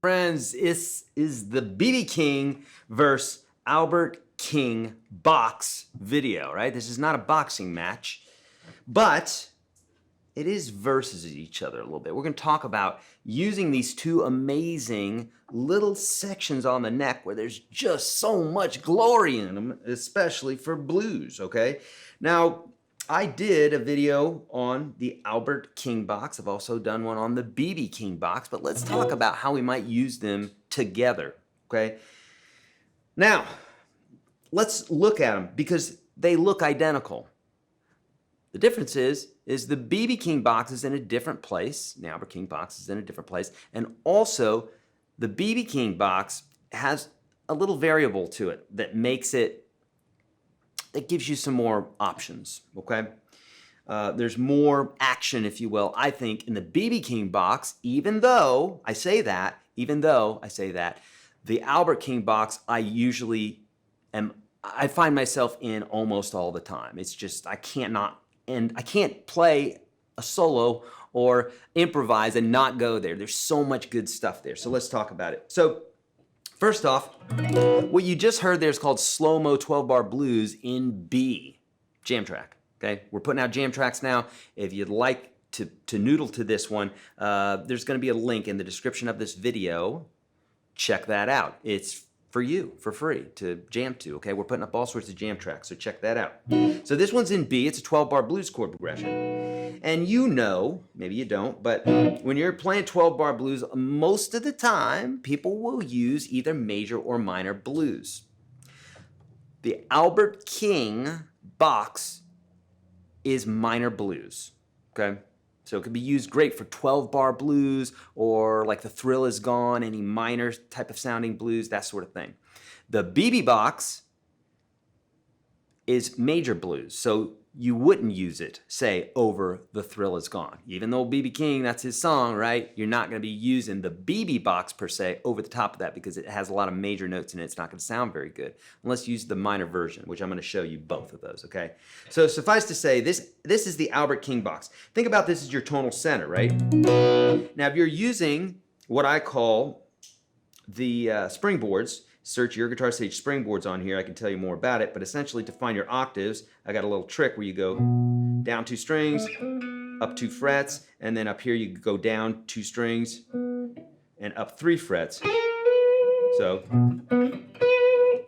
Friends, this is the BB King versus Albert King box video, right? This is not a boxing match, but it is versus each other a little bit. We're going to talk about using these two amazing little sections on the neck where there's just so much glory in them, especially for blues, okay? Now, I did a video on the Albert King box. I've also done one on the BB King box, but let's talk about how we might use them together, okay? Now, let's look at them because they look identical. The difference is the BB King box is in a different place. The Albert King box is in a different place. And also, the BB King box has a little variable to it that makes it, that gives you some more options, okay? There's more action, if you will, I think, in the BB King box, even though I say that, the Albert King box I find myself in almost all the time. It's just, I can't play a solo or improvise and not go there. There's so much good stuff there. So let's talk about it. So first off, what you just heard there is called slow-mo 12-bar blues in B, jam track. Okay, we're putting out jam tracks now. If you'd like to noodle to this one, there's going to be a link in the description of this video. Check that out. It's for you, for free, to jam to, okay? We're putting up all sorts of jam tracks, so check that out. So this one's in B. It's a 12-bar blues chord progression. And you know, maybe you don't, but when you're playing 12-bar blues, most of the time, people will use either major or minor blues. The Albert King box is minor blues, okay? So it could be used great for 12-bar blues or like The Thrill Is Gone, any minor type of sounding blues, that sort of thing. The BB box is major blues, so you wouldn't use it, say, over The Thrill Is Gone. Even though BB King, that's his song, right? You're not going to be using the BB box, per se, over the top of that because it has a lot of major notes in it. It's not going to sound very good unless you use the minor version, which I'm going to show you both of those, okay? So suffice to say, this is the Albert King box. Think about this as your tonal center, right? Now, if you're using what I call the springboards, search YourGuitarSage springboards on here. I can tell you more about it, but essentially to find your octaves, I got a little trick where you go down 2 strings, up 2 frets, and then up here you go down 2 strings and up 3 frets. So,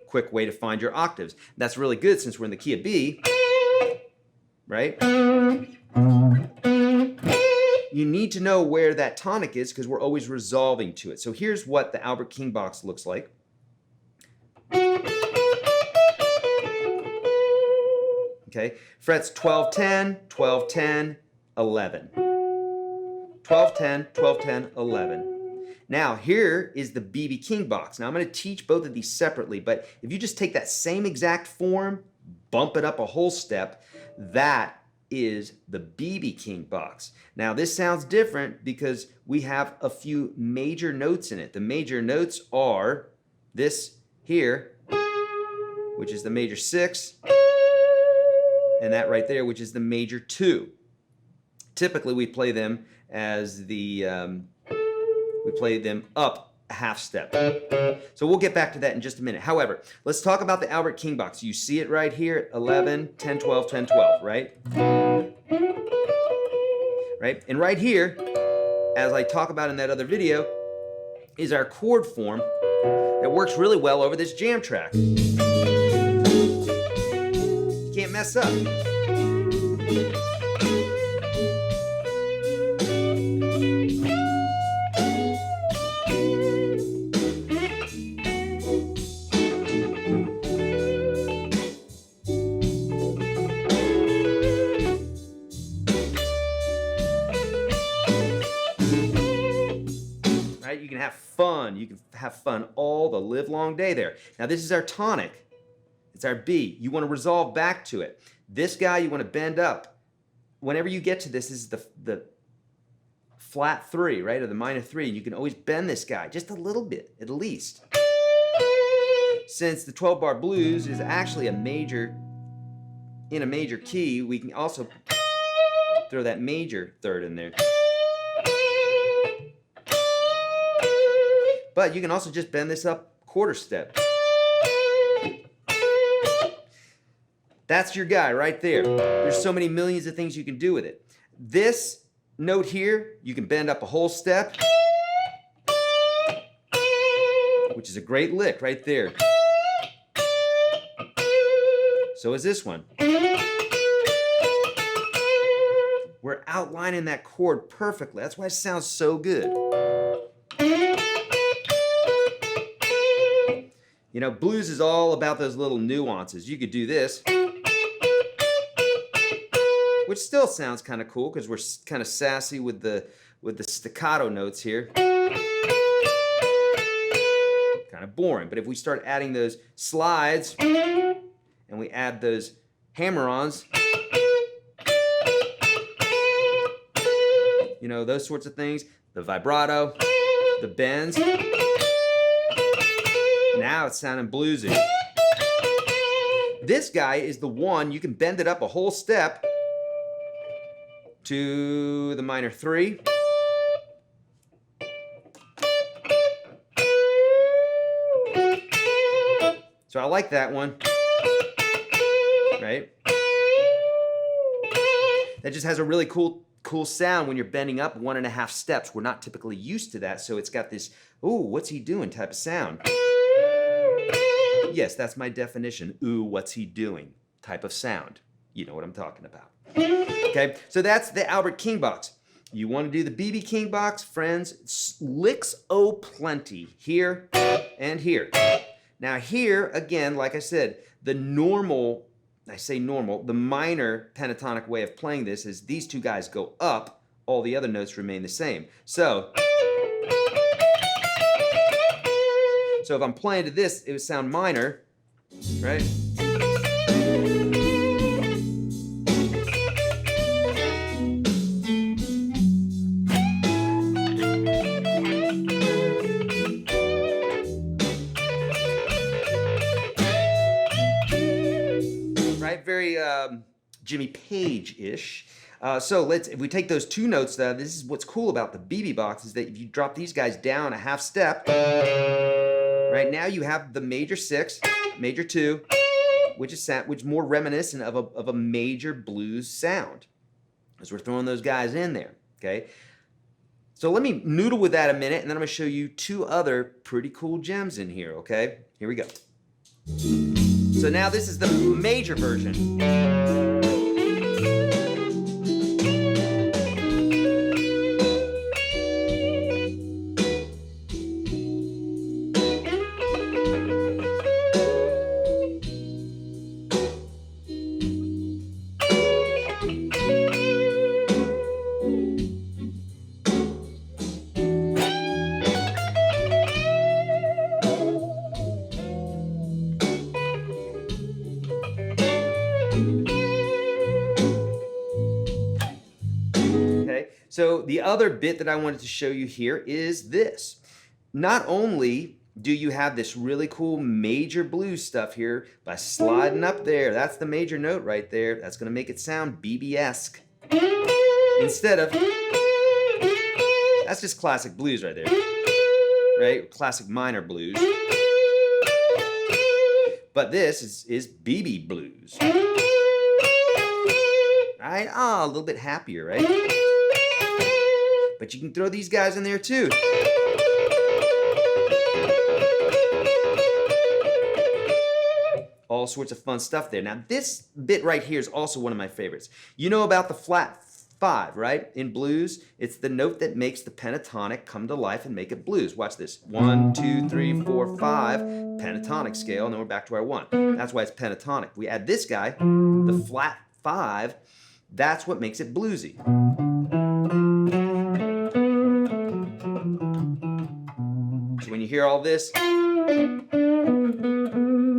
quick way to find your octaves. That's really good since we're in the key of B, right? You need to know where that tonic is because we're always resolving to it. So here's what the Albert King box looks like. Okay, frets 12, 10, 12, 10, 11. 12, 10, 12, 10, 11. Now, here is the BB King box. Now, I'm going to teach both of these separately, but if you just take that same exact form, bump it up a whole step, that is the BB King box. Now, this sounds different because we have a few major notes in it. The major notes are this here, which is the major 6, and that right there, which is the major 2. Typically, we play them as the, we play them up a half step. So we'll get back to that in just a minute. However, let's talk about the Albert King box. You see it right here, 11, 10, 12, 10, 12, right? Right? And right here, as I talk about in that other video, is our chord form that works really well over this jam track. You can't mess up. You can have fun. You can have fun all the live long day there. Now this is our tonic. It's our B. You want to resolve back to it. This guy you want to bend up. Whenever you get to this is the flat 3, right, or the minor 3. You can always bend this guy just a little bit, at least. Since the 12-bar blues is actually a major, in a major key, we can also throw that major third in there. But you can also just bend this up quarter step. That's your guy right there. There's so many millions of things you can do with it. This note here, you can bend up a whole step, which is a great lick right there. So is this one. We're outlining that chord perfectly. That's why it sounds so good. You know, blues is all about those little nuances. You could do this, which still sounds kind of cool because we're kind of sassy with the staccato notes here. Kind of boring. But if we start adding those slides and we add those hammer-ons, you know, those sorts of things, the vibrato, the bends, now it's sounding bluesy. This guy is the one, you can bend it up a whole step to the minor 3. So I like that one, right? That just has a really cool sound when you're bending up 1.5 steps. We're not typically used to that, so it's got this, ooh, what's he doing type of sound. Yes, that's my definition. Ooh, what's he doing type of sound. You know what I'm talking about. Okay, so that's the Albert King box. You want to do the B.B. King box, friends, licks plenty here and here. Now here, again, like I said, the normal, I say normal, the minor pentatonic way of playing this is these two guys go up, all the other notes remain the same. So if I'm playing to this, it would sound minor, right? Right, very Jimmy Page-ish. So if we take those two notes, this is what's cool about the BB box is that if you drop these guys down a half step, right now you have the major 6, major 2, which is more reminiscent of a major blues sound, as we're throwing those guys in there. Okay, so let me noodle with that a minute, and then I'm going to show you 2 other pretty cool gems in here. Okay, here we go. So now this is the major version. So the other bit that I wanted to show you here is this. Not only do you have this really cool major blues stuff here by sliding up there, that's the major note right there, that's going to make it sound BB-esque. Instead of, that's just classic blues right there, right? Classic minor blues. But this is BB blues. Right? Oh, a little bit happier, right? But you can throw these guys in there too. All sorts of fun stuff there. Now this bit right here is also one of my favorites. You know about the flat 5, right? In blues, it's the note that makes the pentatonic come to life and make it blues. Watch this. 1, 2, 3, 4, 5, pentatonic scale, and then we're back to our 1. That's why it's pentatonic. We add this guy, the flat 5, that's what makes it bluesy. So when you hear all this,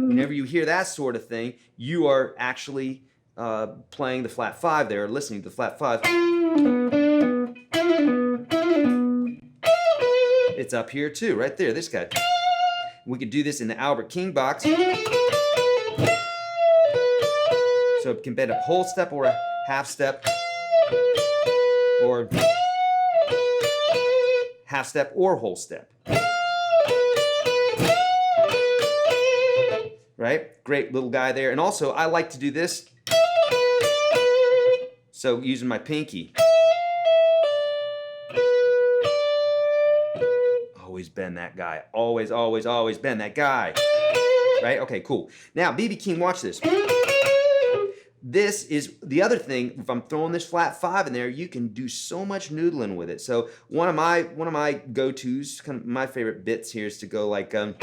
whenever you hear that sort of thing, you are actually playing the flat 5 there, or listening to the flat 5. It's up here too, right there, this guy. We could do this in the Albert King box. So it can bend a whole step or a half step, or half step or whole step. right? Great little guy there. And also, I like to do this. So using my pinky. Always bend that guy. Always, always, always bend that guy. Right? Okay, cool. Now, BB King, watch this. This is the other thing. If I'm throwing this flat 5 in there, you can do so much noodling with it. So one of my go-tos, kind of my favorite bits here is to go like in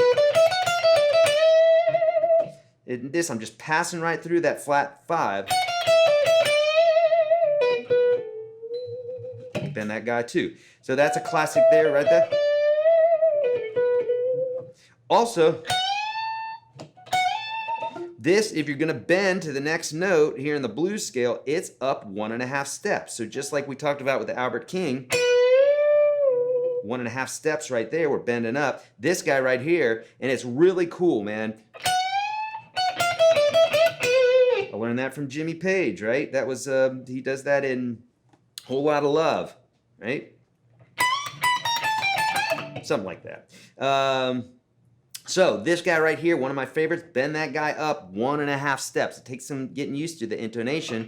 this. I'm just passing right through that flat 5. Bend that guy too. So that's a classic there, right there. Also, this, if you're gonna bend to the next note here in the blues scale, it's up 1.5 steps. So just like we talked about with the Albert King, 1.5 steps right there, we're bending up. This guy right here, and it's really cool, man. I learned that from Jimmy Page, right? That was, he does that in Whole Lotta Love, right? Something like that. So this guy right here, one of my favorites, bend that guy up 1.5 steps. It takes some getting used to the intonation.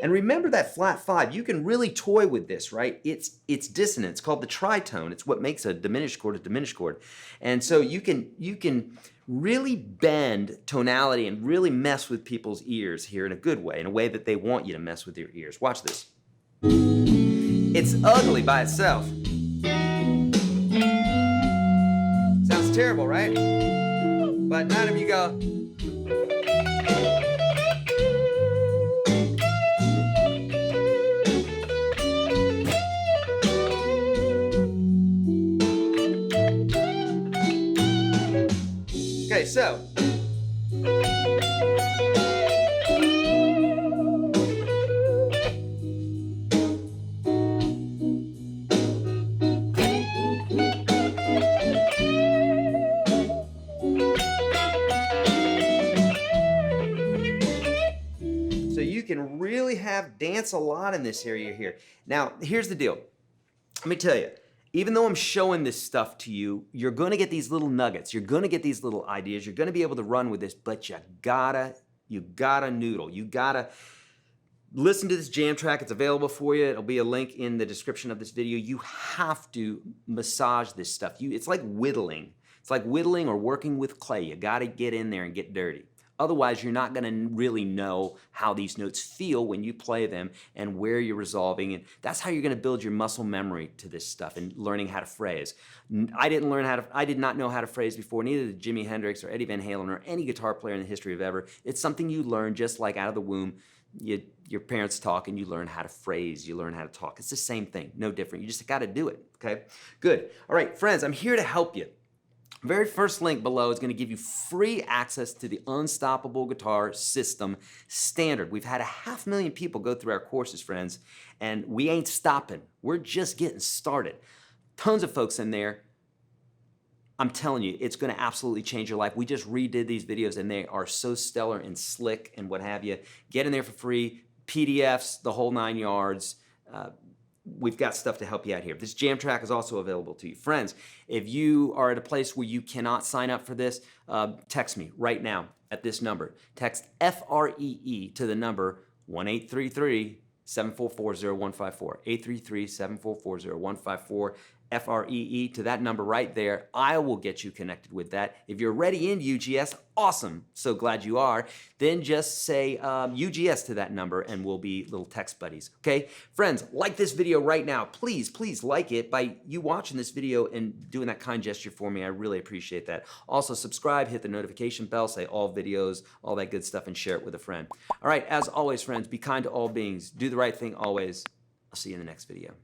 And remember that flat 5, you can really toy with this, right? It's dissonant. It's called the tritone. It's what makes a diminished chord a diminished chord. And so you can really bend tonality and really mess with people's ears here in a good way, in a way that they want you to mess with your ears. Watch this. It's ugly by itself. Sounds terrible, right? But none of you go. Okay, so. So you can really dance a lot in this area here. Now, here's the deal. Let me tell you. Even though I'm showing this stuff to you, you're gonna get these little nuggets. You're gonna get these little ideas. You're gonna be able to run with this, but you gotta noodle. You gotta listen to this jam track. It's available for you. It'll be a link in the description of this video. You have to massage this stuff. It's like whittling. It's like whittling or working with clay. You gotta get in there and get dirty. Otherwise, you're not gonna really know how these notes feel when you play them and where you're resolving. And that's how you're gonna build your muscle memory to this stuff and learning how to phrase. I did not know how to phrase before, neither did Jimi Hendrix or Eddie Van Halen or any guitar player in the history of ever. It's something you learn just like out of the womb. Your parents talk and you learn how to phrase, you learn how to talk. It's the same thing, no different. You just gotta do it, okay? Good. All right, friends, I'm here to help you. Very first link below is going to give you free access to the Unstoppable Guitar System Standard. We've had 500,000 people go through our courses, friends, and we ain't stopping. We're just getting started. Tons of folks in there. I'm telling you, it's going to absolutely change your life. We just redid these videos, and they are so stellar and slick and what have you. Get in there for free, PDFs, the whole 9 yards. We've got stuff to help you out here. This jam track is also available to you. Friends, if you are at a place where you cannot sign up for this, text me right now at this number. Text FREE to the number 1-833-744-0154. 833-744-0154. FREE to that number right there. I will get you connected with that. If you're already in UGS, awesome. So glad you are. Then just say UGS to that number and we'll be little text buddies. Okay? Friends, like this video right now. Please, please like it by you watching this video and doing that kind gesture for me. I really appreciate that. Also, subscribe, hit the notification bell, say all videos, all that good stuff, and share it with a friend. All right, as always, friends, be kind to all beings. Do the right thing always. I'll see you in the next video.